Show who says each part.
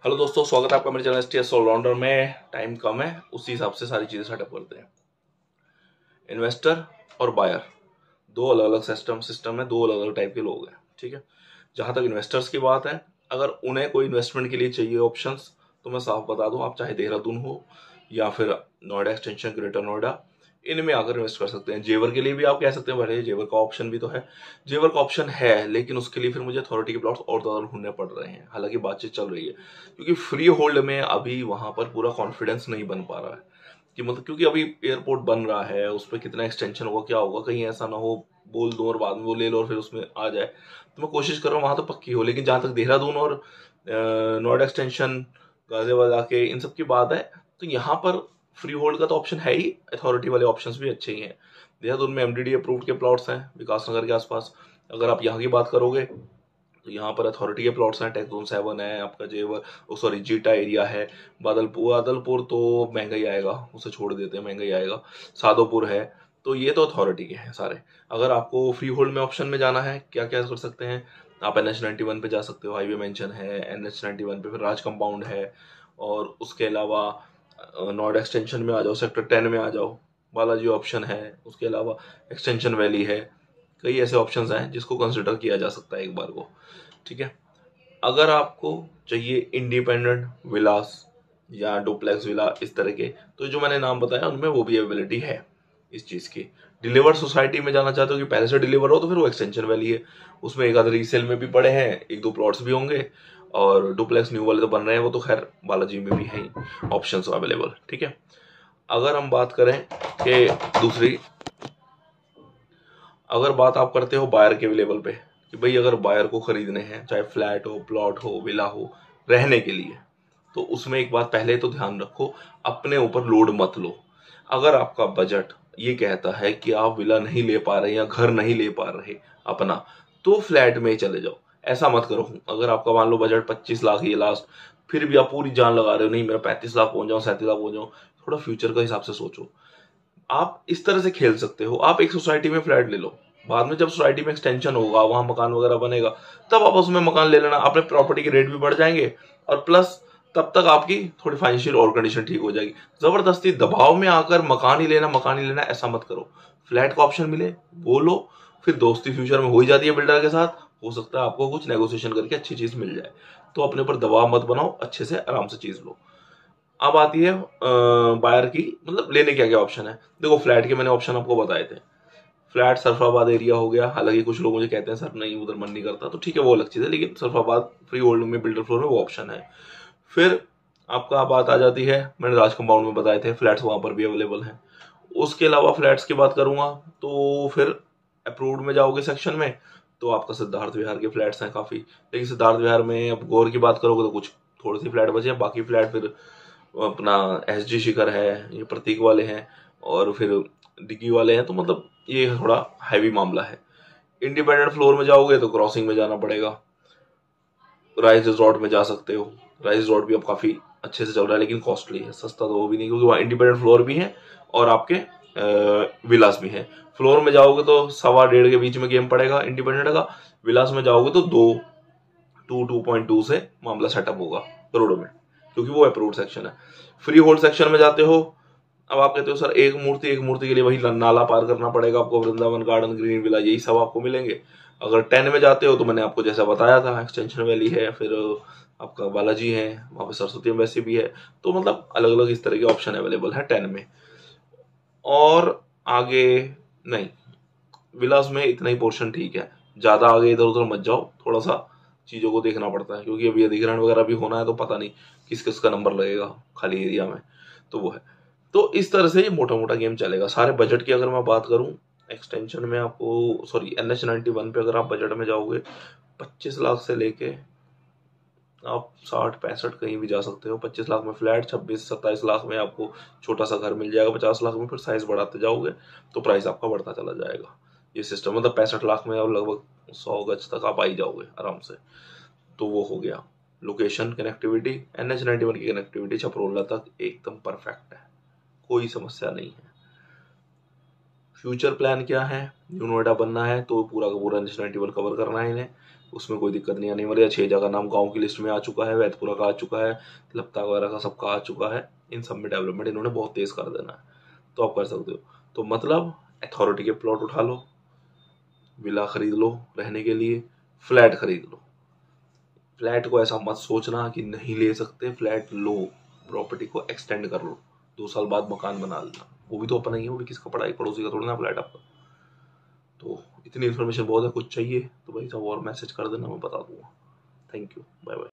Speaker 1: Hello दोस्तों, स्वागत है आपका मेरे चैनल STS ऑलराउंडर में। टाइम कम है, उसी हिसाब से सारी चीज़ें सेटअप करते हैं। इन्वेस्टर और बायर दो अलग अलग सिस्टम है, दो अलग अलग टाइप के लोग हैं। ठीक है, जहाँ तक इन्वेस्टर्स की बात है, अगर उन्हें कोई इन्वेस्टमेंट के लिए चाहिए ऑप्शंस, तो मैं साफ बता दूं, आप चाहे देहरादून हो या फिर नोएडा एक्सटेंशन, ग्रेटर नोएडा, इनमें आकर इन्वेस्ट कर सकते हैं। जेवर के लिए भी आप कह सकते हैं, भले जेवर का ऑप्शन भी तो है, जेवर का ऑप्शन है, लेकिन उसके लिए फिर मुझे अथॉरिटी के प्लॉट्स और ज़्यादा ढूंढने पड़ रहे हैं। हालांकि बातचीत चल रही है, क्योंकि फ्री होल्ड में अभी वहां पर पूरा कॉन्फिडेंस नहीं बन पा रहा है कि मतलब, क्योंकि अभी एयरपोर्ट बन रहा है, उस पर कितना एक्सटेंशन होगा, क्या होगा, कहीं ऐसा ना हो बोल दो और बाद में वो ले लो और फिर उसमें आ जाए। तो मैं कोशिश कर रहा हूँ वहां तो पक्की हो, लेकिन जहां तक देहरादून और नोएडा एक्सटेंशन, गाजियाबाद आके इन सब की बात है, तो यहाँ पर फ्री होल्ड का तो ऑप्शन है ही, अथॉरिटी वाले ऑप्शंस भी अच्छे ही हैं। देहरादून में MDD अप्रूव्ड के प्लॉट्स हैं विकास नगर के आसपास। अगर आप यहाँ की बात करोगे तो यहाँ पर अथॉरिटी के प्लॉट्स हैं, टेक जोन 7 है आपका, जेवर सॉरी जीटा एरिया है। बादलपुर तो महंगा ही आएगा, उसे छोड़ देते हैं, महंगा ही आएगा। सादोपुर है, तो ये तो अथॉरिटी के हैं सारे। अगर आपको फ्री होल्ड में ऑप्शन में जाना है, क्या क्या कर सकते हैं आप, NH91 पे जा सकते हो, हाईवे मेंशन है NH91 पे, फिर राज कंपाउंड है, और उसके अलावा नॉर्ड एक्सटेंशन में आ जाओ, सेक्टर 10 में आ जाओ, बालाजी ऑप्शन है, उसके अलावा एक्सटेंशन वैली है। कई ऐसे ऑप्शंस हैं जिसको कंसिडर किया जा सकता है एक बार को। ठीक है, अगर आपको चाहिए इंडिपेंडेंट विलास या डुप्लेक्स विला इस तरह के, तो जो मैंने नाम बताया उनमें वो भी अवेलेबिलिटी है इस चीज़ की। डिलीवर सोसाइटी में जाना चाहते हो कि पहले से डिलीवर हो, तो फिर वो एक्सटेंशन वैली है, उसमें एक आध रीसेल में भी पड़े हैं, एक दो प्लॉट्स भी होंगे, और डुप्लेक्स न्यू वाले तो बन रहे हैं, वो तो खैर बालाजी में भी है ऑप्शन अवेलेबल। ठीक है, अगर हम बात करें कि दूसरी, अगर बात आप करते हो बायर के लेवल पे, कि भाई अगर बायर को खरीदने हैं, चाहे फ्लैट हो, प्लॉट हो, विला हो, रहने के लिए, तो उसमें एक बात पहले तो ध्यान रखो, अपने ऊपर लोड मत लो। अगर आपका बजट ये कहता है कि आप विला नहीं ले पा रहे या घर नहीं ले पा रहे अपना, तो फ्लैट में ही चले जाओ। ऐसा मत करो, अगर आपका मान लो बजट 25 लाख ही है लास्ट, फिर भी आप पूरी जान लगा रहे हो, नहीं मेरा 35 लाख पहुंच जाऊं, 37 लाख पहुंच जाऊं, थोड़ा फ्यूचर का हिसाब से सोचो। आप इस तरह से खेल सकते हो, आप एक सोसाइटी में फ्लैट ले लो, बाद में जब सोसाइटी में एक्सटेंशन होगा, वहां मकान वगैरह बनेगा, तब आप उसमें मकान ले लेना, अपने प्रॉपर्टी के रेट भी बढ़ जाएंगे, और प्लस तब तक आपकी थोड़ी फाइनेंशियल और कंडीशन ठीक हो जाएगी। जबरदस्ती दबाव में आकर मकान ही लेना ऐसा मत करो। फ्लैट का ऑप्शन मिले वो लो, फिर दोस्ती फ्यूचर में हो ही जाती है बिल्डर के साथ, हो सकता है आपको कुछ नेगोशिएशन करके अच्छी चीज मिल जाए। तो अपने ऊपर दबाव मत बनाओ, अच्छे से आराम से चीज लो। अब आती है बायर की, मतलब लेने क्या क्या ऑप्शन है। देखो, फ्लैट के मैंने ऑप्शन आपको बताए थे। फ्लैट सरफराबाद एरिया हो गया, हालांकि कुछ लोग मुझे कहते हैं सर नहीं उधर मन नहीं करता, तो ठीक है वो अलग चीज़ है, लेकिन सरफराबाद फ्री होल्ड में बिल्डर फ्लोर में वो ऑप्शन है। फिर आपका बात आ जाती है, मैंने राज कंपाउंड में बताए थे फ्लैट्स, वहां पर भी अवेलेबल हैं। उसके अलावा फ्लैट्स की बात करूंगा तो फिर अप्रूव्ड में जाओगे सेक्शन में, तो आपका सिद्धार्थ विहार के फ्लैट्स हैं काफ़ी, लेकिन सिद्धार्थ विहार में अब गौर की बात करोगे तो कुछ थोड़े से फ्लैट बचे हैं, बाकी फ्लैट फिर अपना SG शिखर है, ये प्रतीक वाले हैं, और फिर डिग्गी वाले हैं, तो मतलब ये थोड़ा हैवी मामला है। इंडिपेंडेंट फ्लोर में जाओगे तो क्रॉसिंग में जाना पड़ेगा, राइज रिजॉर्ट में जा सकते हो। राइज रिजॉर्ट भी अब काफ़ी अच्छे से चल रहा है, लेकिन कॉस्टली है, सस्ता तो वो भी नहीं, क्योंकि वहाँ इंडिपेंडेंट फ्लोर भी है और आपके विलास भी है। फ्लोर में जाओगे तो 1.25 के बीच में गेम पड़ेगा इंडिपेंडेंट का, विलास में जाओगे तो 2.2 से मामला सेटअप होगा करोड़ों में, क्योंकि वो अप्रूव्ड सेक्शन है। फ्री होल्ड सेक्शन में जाते हो, अब आप कहते हो सर एक मूर्ति के लिए वही नाला पार करना पड़ेगा आपको, वृंदावन गार्डन, ग्रीन विला, यही सब आपको मिलेंगे। अगर 10 में जाते हो तो मैंने आपको जैसा बताया था, एक्सटेंशन वैली है, फिर आपका बालाजी है, वहाँ पे सरस्वती एम्बेसी भी है, तो मतलब अलग अलग इस तरह के ऑप्शन अवेलेबल है 10 में। और आगे नहीं, विलास में इतना ही पोर्शन ठीक है, ज्यादा आगे इधर उधर मत जाओ, थोड़ा सा चीजों को देखना पड़ता है, क्योंकि अभी अधिग्रहण वगैरह भी होना है, तो पता नहीं किस किस का नंबर लगेगा खाली एरिया में, तो वो है। तो इस तरह से ये मोटा मोटा गेम चलेगा। सारे बजट की अगर मैं बात करूं, एक्सटेंशन में आपको सॉरी NH91 पे अगर आप बजट में जाओगे, 25 लाख से लेके आप 60-65 कहीं भी जा सकते हो। 25 लाख में फ्लैट, 26-27 लाख में आपको छोटा सा घर मिल जाएगा, 50 लाख में फिर साइज बढ़ाते जाओगे तो प्राइस आपका बढ़ता चला जाएगा। ये सिस्टम मतलब 65 लाख में अब लगभग 100 गज तक आप आ ही जाओगे आराम से। तो वो हो गया। लोकेशन कनेक्टिविटी, NH91 की कनेक्टिविटी छपरोला तक एकदम परफेक्ट है, कोई समस्या नहीं है। फ्यूचर प्लान क्या है, न्यू नोएडा बनना है तो पूरा का पूरा नेशनल 91 कवर करना है इन्हें, उसमें कोई दिक्कत नहीं आने वाली है। 6 जगह नाम गांव की लिस्ट में आ चुका है, वैदपुरा का आ चुका है, लपता वगैरह का सबका आ चुका है। इन सब में डेवलपमेंट इन्होंने बहुत तेज कर देना है, तो आप कर सकते हो। तो मतलब अथॉरिटी के प्लॉट उठा लो, विला खरीद लो रहने के लिए, फ्लैट खरीद लो। फ्लैट को ऐसा मत सोचना कि नहीं ले सकते, फ्लैट लो, प्रॉपर्टी को एक्सटेंड कर लो, 2 साल बाद मकान बना लेना, वो भी तो अपना ही है, वो भी किसका पड़ा, पड़ोसी का थोड़ा ना फ्लैट आपका। तो इतनी इन्फॉर्मेशन बहुत है, कुछ चाहिए तो भाई साहब और मैसेज कर देना, मैं बता दूंगा। Thank you, bye bye.